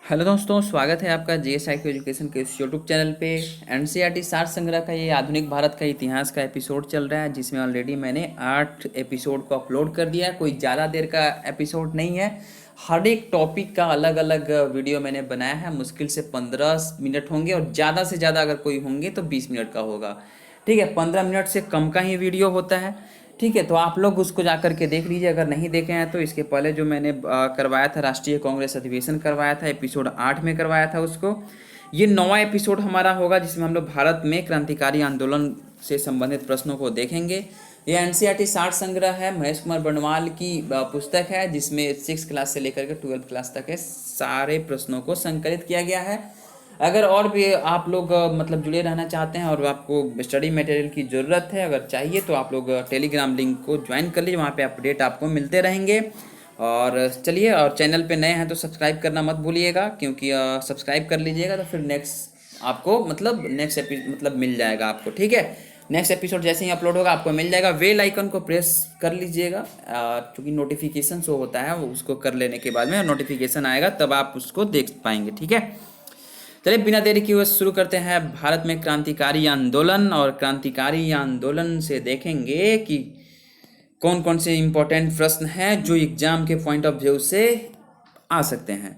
Hello दोस्तों, स्वागत है आपका जीएसआई के एजुकेशन के इस यूट्यूब चैनल पे। एनसीईआरटी सार संग्रह का ये आधुनिक भारत का इतिहास का एपिसोड चल रहा है, जिसमें ऑलरेडी मैंने 8 एपिसोड को अपलोड कर दिया है। कोई ज़्यादा देर का एपिसोड नहीं है। हर एक टॉपिक का अलग अलग वीडियो मैंने बनाया है। मुश्किल से 15 मिनट होंगे और ज़्यादा से ज़्यादा अगर कोई होंगे तो 20 मिनट का होगा। ठीक है, 15 मिनट से कम का ही वीडियो होता है। ठीक है, तो आप लोग उसको जा कर के देख लीजिए अगर नहीं देखे हैं तो। इसके पहले जो मैंने करवाया था, राष्ट्रीय कांग्रेस अधिवेशन करवाया था, एपिसोड 8 में करवाया था उसको। ये 9वां एपिसोड हमारा होगा, जिसमें हम लोग भारत में क्रांतिकारी आंदोलन से संबंधित प्रश्नों को देखेंगे। ये एनसीईआरटी सार संग्रह है, महेश कुमार बनवाल की पुस्तक है, जिसमें 6 क्लास से लेकर के 12 क्लास तक के सारे प्रश्नों को संकलित किया गया है। अगर और भी आप लोग मतलब जुड़े रहना चाहते हैं और आपको स्टडी मटेरियल की ज़रूरत है, अगर चाहिए तो आप लोग टेलीग्राम लिंक को ज्वाइन कर लीजिए, वहाँ पे अपडेट आपको मिलते रहेंगे। और चलिए, और चैनल पे नए हैं तो सब्सक्राइब करना मत भूलिएगा, क्योंकि सब्सक्राइब कर लीजिएगा तो फिर नेक्स्ट आपको मतलब मिल जाएगा आपको। ठीक है, नेक्स्ट एपिसोड जैसे ही अपलोड होगा आपको मिल जाएगा। बेल आइकन को प्रेस कर लीजिएगा, क्योंकि नोटिफिकेशन शो होता है, वो उसको कर लेने के बाद में नोटिफिकेशन आएगा तब आप उसको देख पाएंगे। ठीक है, चलिए बिना देरी किए हुए शुरू करते हैं। भारत में क्रांतिकारी आंदोलन, और क्रांतिकारी आंदोलन से देखेंगे कि कौन कौन से इंपॉर्टेंट प्रश्न हैं जो एग्जाम के पॉइंट ऑफ व्यू से आ सकते हैं।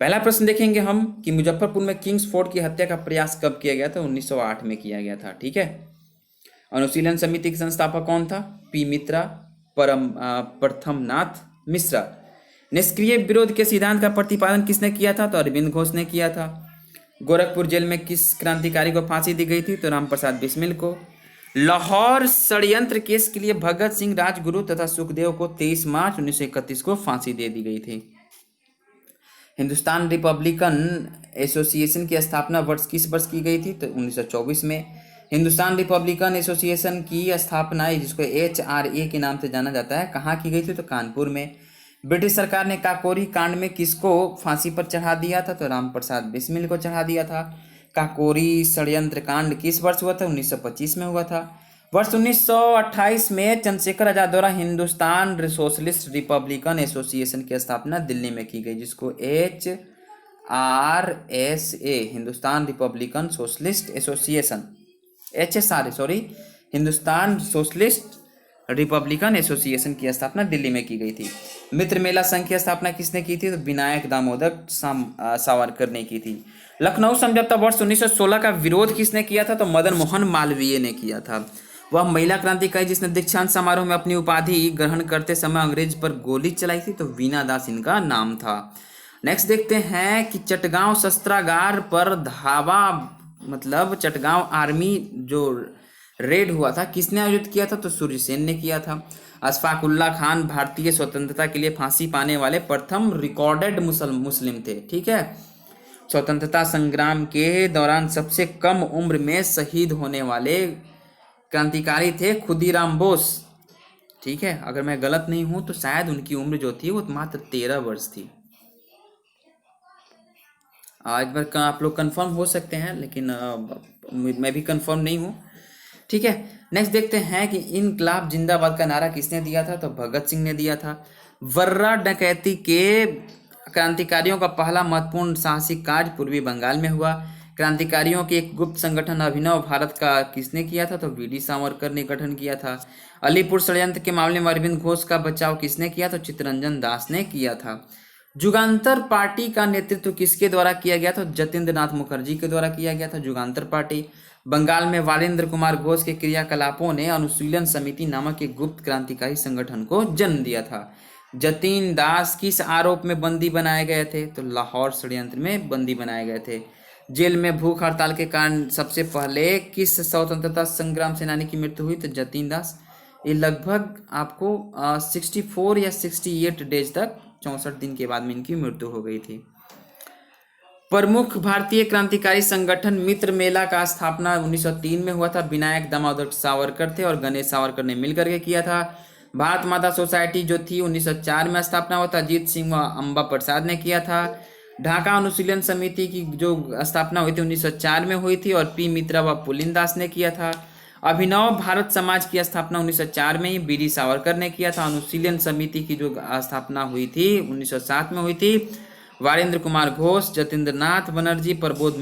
पहला प्रश्न देखेंगे हम कि मुजफ्फरपुर में किंग्स फोर्ट की हत्या का प्रयास कब किया गया था? 1908 में किया गया था। ठीक है, अनुशीलन समिति के संस्थापक कौन था? पी मित्रा, प्रथमनाथ मिश्रा। निष्क्रिय विरोध के सिद्धांत का प्रतिपादन किसने किया था? तो अरविंद घोष ने किया था। गोरखपुर जेल में किस क्रांतिकारी को फांसी दी गई थी? तो रामप्रसाद बिस्मिल को। लाहौर षड्यंत्र केस के लिए भगत सिंह, राजगुरु तथा सुखदेव को 23 मार्च 1931 को फांसी दे दी गई थी। हिंदुस्तान रिपब्लिकन एसोसिएशन की स्थापना वर्ष किस वर्ष की गई थी? तो 1924 में। हिंदुस्तान रिपब्लिकन एसोसिएशन की स्थापना, जिसको HRA के नाम से जाना जाता है, कहाँ की गई थी? तो कानपुर में। ब्रिटिश सरकार ने काकोरी कांड में किसको फांसी पर चढ़ा दिया था? तो रामप्रसाद बिस्मिल को चढ़ा दिया था। काकोरी षड्यंत्र कांड किस वर्ष हुआ था? 1925 में हुआ था। वर्ष 1928 में चंद्रशेखर आजाद द्वारा हिंदुस्तान सोशलिस्ट रिपब्लिकन एसोसिएशन की स्थापना दिल्ली में की गई, जिसको HRSA, Hindustan Republican socialist association, HSRA sorry, Hindustan socialist Republican association की स्थापना दिल्ली में की गई थी। मित्र मेला संघ की स्थापना किसने की थी? तो विनायक दामोदर सावरकर ने की थी। लखनऊ समझौता वर्ष 1916 का विरोध किसने किया था? तो मदन मोहन मालवीय ने किया था। वह महिला क्रांतिकारी जिसने दीक्षांत समारोह में अपनी उपाधि ग्रहण करते समय अंग्रेज पर गोली चलाई थी, तो वीना दास इनका नाम था। नेक्स्ट देखते हैं कि चटगांव शस्त्रागार पर धावा, मतलब चटगांव आर्मी जो रेड हुआ था, किसने आयोजित किया था? तो सूर्यसेन ने किया था। अशफाकुल्ला खान भारतीय स्वतंत्रता के लिए फांसी पाने वाले प्रथम रिकॉर्डेड मुस्लिम थे। ठीक है, स्वतंत्रता संग्राम के दौरान सबसे कम उम्र में शहीद होने वाले क्रांतिकारी थे खुदीराम बोस। ठीक है, अगर मैं गलत नहीं हूं तो शायद उनकी उम्र जो थी वो मात्र 13 वर्ष थी। आज बार आप लोग कंफर्म हो सकते हैं, लेकिन मैं भी कंफर्म नहीं हूँ। ठीक है, नेक्स्ट देखते हैं कि इनकलाब जिंदाबाद का नारा किसने दिया था? तो भगत सिंह ने दिया था। वर्रा डकैती के क्रांतिकारियों का पहला महत्वपूर्ण साहसिक कार्य पूर्वी बंगाल में हुआ। क्रांतिकारियों के एक गुप्त संगठन अभिनव भारत का किसने किया था? तो वीडी सावरकर ने गठन किया था। अलीपुर षड्यंत्र के मामले में अरविंद घोष का बचाव किसने किया? तो चित्तरंजन दास ने किया था। जुगांतर पार्टी का नेतृत्व किसके द्वारा किया गया था? जतेंद्र नाथ मुखर्जी के द्वारा किया गया था जुगांतर पार्टी। बंगाल में वालेंद्र कुमार घोष के क्रियाकलापों ने अनुशीलन समिति नामक एक गुप्त क्रांतिकारी संगठन को जन्म दिया था। जतीन दास किस आरोप में बंदी बनाए गए थे? तो लाहौर षड्यंत्र में बंदी बनाए गए थे। जेल में भूख हड़ताल के कारण सबसे पहले किस स्वतंत्रता संग्राम सेनानी की मृत्यु हुई? तो जतीन दास। ये लगभग आपको 64 या 68 डेज तक, 64 दिन के बाद में इनकी मृत्यु हो गई थी। प्रमुख भारतीय क्रांतिकारी संगठन मित्र मेला का स्थापना 1903 में हुआ था। विनायक दामोदर सावरकर थे और गणेश सावरकर ने मिलकर के किया था। भारत माता सोसाइटी जो थी 1904 में स्थापना हुआ था, अजीत सिंह व अम्बा प्रसाद ने किया था। ढाका अनुशीलन समिति की जो स्थापना हुई थी 1904 में हुई थी और पी मित्रा व पुलिन दास ने किया था। अभिनव भारत समाज की स्थापना 1904 में ही बीडी सावरकर ने किया था। अनुशीलन समिति की जो स्थापना हुई थी 1907 में हुई थी, वारेंद्र कुमार घोष, जतीन्द्रनाथ बनर्जी, प्रबोध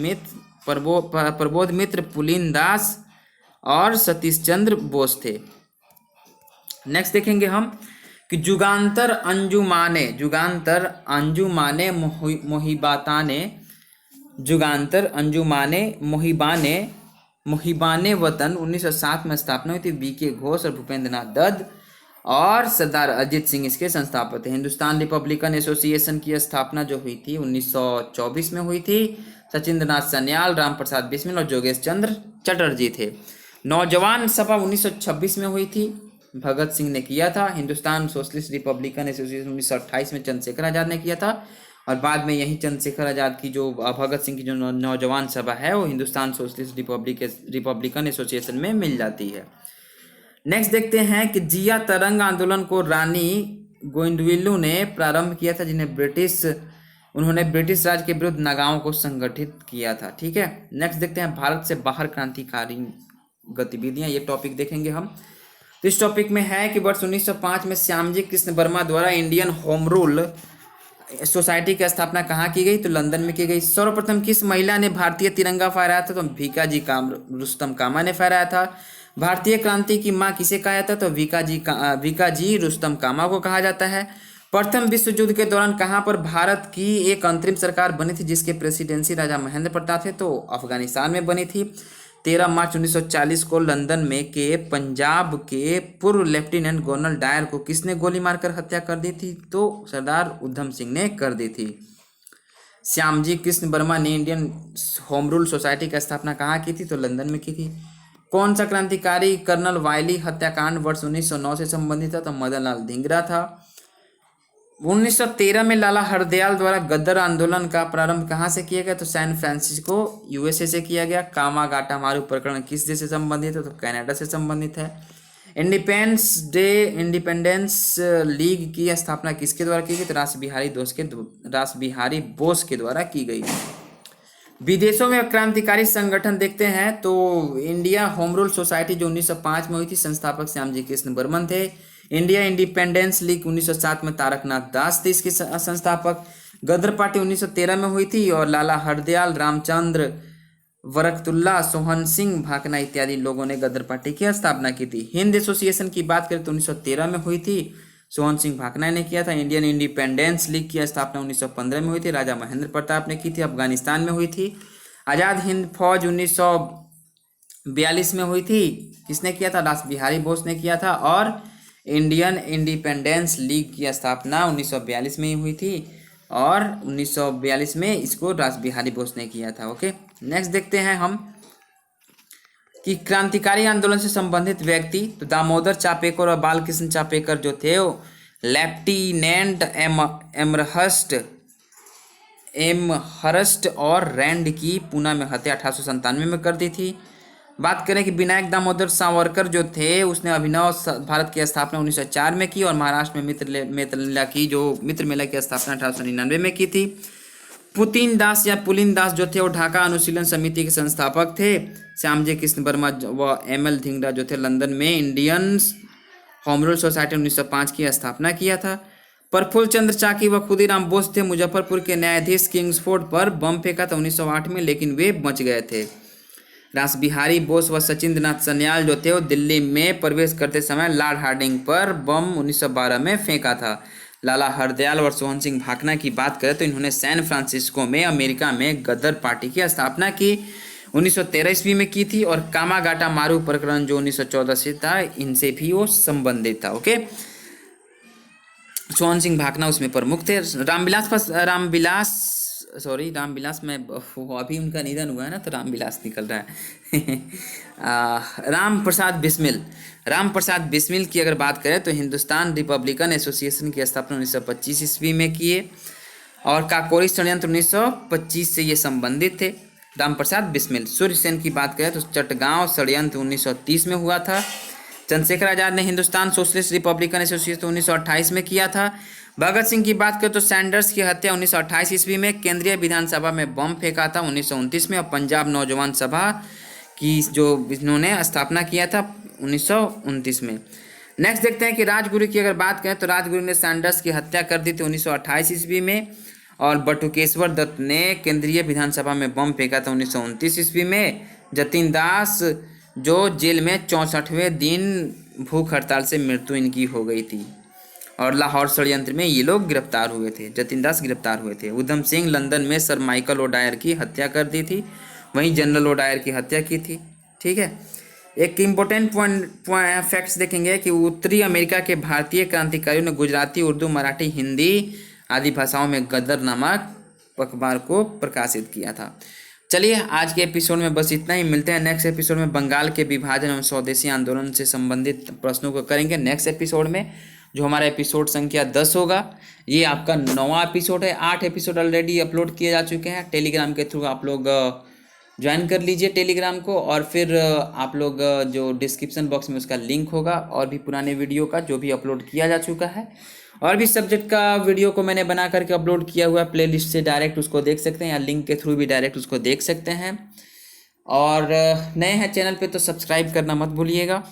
मित्र, पुलिन दास और सतीश चंद्र बोस थे। नेक्स्ट देखेंगे हम कि जुगांतर अंजुमाने मोहिबाने वतन 1907 में स्थापना हुई थी। वीके घोष और भूपेंद्र नाथ दत्त और सरदार अजित सिंह इसके संस्थापक थे। हिंदुस्तान रिपब्लिकन एसोसिएशन की स्थापना जो हुई थी 1924 में हुई थी। सचिंद्र नाथ सन्याल, राम प्रसाद बिस्मिल और जोगेश चंद्र चटर्जी थे। नौजवान सभा 1926 में हुई थी, भगत सिंह ने किया था। हिंदुस्तान सोशलिस्ट रिपब्लिकन एसोसिएशन 1928 में चंद्रशेखर आजाद ने किया था और बाद में यही चंद्रशेखर आजाद की जो भगत सिंह की जो नौजवान सभा है वो हिंदुस्तान सोशलिस्ट रिपब्लिकन एसोसिएशन में मिल जाती है। नेक्स्ट देखते हैं कि जिया तरंग आंदोलन को रानी गोइंदविल्लू ने प्रारंभ किया था, उन्होंने ब्रिटिश राज के विरुद्ध नागाओं को संगठित किया था। ठीक है, नेक्स्ट देखते हैं भारत से बाहर क्रांतिकारी गतिविधियां, ये टॉपिक देखेंगे हम। तो इस टॉपिक में है कि वर्ष 1905 में श्यामजी कृष्ण वर्मा द्वारा इंडियन होम रूल सोसाइटी की स्थापना कहाँ की गई? तो लंदन में की गई। सर्वप्रथम किस महिला ने भारतीय तिरंगा फहराया था? तो रुस्तम कामा ने फहराया था। भारतीय क्रांति की मां किसे कहा जाता है? तो वीका जी रुस्तम कामा को कहा जाता है। प्रथम विश्व युद्ध के दौरान कहाँ पर भारत की एक अंतरिम सरकार बनी थी जिसके प्रेसिडेंसी राजा महेंद्र प्रताप थे? तो अफगानिस्तान में बनी थी। 13 मार्च 1940 को लंदन में के पंजाब के पूर्व लेफ्टिनेंट गवर्नर डायर को किसने गोली मारकर हत्या कर दी थी? तो सरदार उधम सिंह ने कर दी थी। श्यामजी कृष्ण वर्मा ने इंडियन होम रूल सोसाइटी की स्थापना कहाँ की थी? तो लंदन में की थी। कौन सा क्रांतिकारी कर्नल वायली हत्याकांड वर्ष 1909 से संबंधित था? तो मदन लाल धिंगरा था। 1913 में लाला हरदयाल द्वारा गदर आंदोलन का प्रारंभ कहाँ से किया गया? तो सैन फ्रांसिस्को यूएसए से किया गया। कामागाटा मारू प्रकरण किस देश से संबंधित है? तो कनाडा से संबंधित है। इंडिपेंडेंस लीग की स्थापना किसके द्वारा की गई? तो रास बिहारी बोस के द्वारा की गई। विदेशों में क्रांतिकारी संगठन देखते हैं तो इंडिया होम रूल सोसाइटी जो 1905 में हुई थी, संस्थापक श्यामजी कृष्ण बर्मन थे। इंडिया इंडिपेंडेंस लीग 1907 में तारकनाथ दास थे इसके संस्थापक। गदर पार्टी 1913 में हुई थी और लाला हरदयाल, रामचंद्र वरकतुल्ला, सोहन सिंह भाकना इत्यादि लोगों ने गदर पार्टी की स्थापना की थी। हिंद एसोसिएशन की बात करें तो 1913 में हुई थी, सोहन सिंह भाकना ने किया था। इंडियन इंडिपेंडेंस लीग की स्थापना 1915 में हुई थी, राजा महेंद्र प्रताप ने की थी, अफगानिस्तान में हुई थी। आज़ाद हिंद फौज 1942 में हुई थी, किसने किया था? रास बिहारी बोस ने किया था। और इंडियन इंडिपेंडेंस लीग की स्थापना 1942 में ही हुई थी और 1942 में इसको रास बिहारी बोस ने किया था। ओके, नेक्स्ट देखते हैं हम कि क्रांतिकारी आंदोलन से संबंधित व्यक्ति। तो दामोदर चापेकर और बालकृष्ण चापेकर जो थे वो लेफ्टिनेंट एमहर्स्ट और रैंड की पूना में हत्या 1897 में कर दी थी। बात करें कि विनायक दामोदर सावरकर जो थे उसने अभिनव भारत की स्थापना 1904 में की और महाराष्ट्र में मित्र मेला की स्थापना 1899 में की थी। पुतिन दास जो थे वो ढाका अनुशीलन समिति के संस्थापक थे। श्यामजी कृष्ण वर्मा व एमएल धिंगरा जो थे लंदन में इंडियन होम रूल सोसाइटी 1905 की स्थापना किया था। प्रफुल्ल चंद्र चाकी व खुदीराम बोस थे मुजफ्फरपुर के न्यायाधीश किंग्सफोर्ड पर बम फेंका था 1908 में, लेकिन वे बच गए थे। रास बिहारी बोस व सचिंद्र नाथ सन्याल जो थे वो दिल्ली में प्रवेश करते समय लॉर्ड हार्डिंग पर बम 1912 में फेंका था। लाला हरदयाल और सोहन सिंह भाकना की बात करें तो इन्होंने सैन फ्रांसिस्को में अमेरिका में गदर पार्टी की स्थापना की 1913 ईस्वी में की थी। और कामागाटा मारू प्रकरण जो 1914 से था इनसे भी वो संबंधित था। ओके, सोहन सिंह भाकना उसमें प्रमुख थे। रामविलास में अभी उनका निधन हुआ है ना, तो रामविलास निकल रहा है राम प्रसाद बिस्मिल की अगर बात करें तो हिंदुस्तान रिपब्लिकन एसोसिएशन की स्थापना 1925 ईस्वी में किए और काकोरी षड्यंत्र 1925 से ये संबंधित थे। राम प्रसाद बिस्मिल। सूर्य सेन की बात करें तो चटगांव षड्यंत्र 1930 में हुआ था। चंद्रशेखर आजाद ने हिंदुस्तान सोशलिस्ट रिपब्लिकन एसोसिएशन 1928 में किया था। भगत सिंह की बात करें तो सैंडर्स की हत्या 1928 ईस्वी में, केंद्रीय विधानसभा में बम फेंका था 1929 में और पंजाब नौजवान सभा की जो इन्होंने स्थापना किया था 1929 में। नेक्स्ट देखते हैं कि राजगुरु की अगर बात करें तो राजगुरु ने सैंडर्स की हत्या कर दी थी 1928 ईस्वी में और बटुकेश्वर दत्त ने केंद्रीय विधानसभा में बम फेंका था 1929 ईस्वी में। जतिन दास जो जेल में 64वें दिन भूख हड़ताल से मृत्यु इनकी हो गई थी। और लाहौर षड्यंत्र में ये लोग गिरफ्तार हुए थे, जतिन दास गिरफ्तार हुए थे। उधम सिंह लंदन में सर माइकल ओडायर की हत्या कर दी थी, वहीं जनरल ओडायर की हत्या की थी। ठीक है, एक इम्पोर्टेंट पॉइंट फैक्ट्स देखेंगे कि उत्तरी अमेरिका के भारतीय क्रांतिकारियों ने गुजराती, उर्दू, मराठी, हिंदी आदि भाषाओं में गदर नामक अखबार को प्रकाशित किया था। चलिए आज के एपिसोड में बस इतना ही। मिलते हैं नेक्स्ट एपिसोड में। बंगाल के विभाजन एवं स्वदेशी आंदोलन से संबंधित प्रश्नों को करेंगे नेक्स्ट एपिसोड में, जो हमारा एपिसोड संख्या 10 होगा। ये आपका 9वां एपिसोड है। 8 एपिसोड ऑलरेडी अपलोड किए जा चुके हैं। टेलीग्राम के थ्रू आप लोग ज्वाइन कर लीजिए टेलीग्राम को, और फिर आप लोग जो डिस्क्रिप्शन बॉक्स में उसका लिंक होगा, और भी पुराने वीडियो का जो भी अपलोड किया जा चुका है, और भी सब्जेक्ट का वीडियो को मैंने बना करके अपलोड किया हुआ है प्लेलिस्ट से, डायरेक्ट उसको देख सकते हैं, या लिंक के थ्रू भी डायरेक्ट उसको देख सकते हैं। और नए हैं चैनल पे तो सब्सक्राइब करना मत भूलिएगा,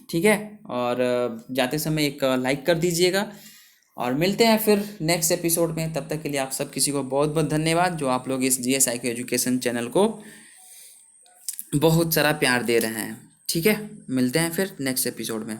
ठीक है। और जाते समय एक लाइक कर दीजिएगा, और मिलते हैं फिर नेक्स्ट एपिसोड में। तब तक के लिए आप सब किसी को बहुत बहुत धन्यवाद, जो आप लोग इस GS IQ एजुकेशन चैनल को बहुत सारा प्यार दे रहे हैं। ठीक है, मिलते हैं फिर नेक्स्ट एपिसोड में।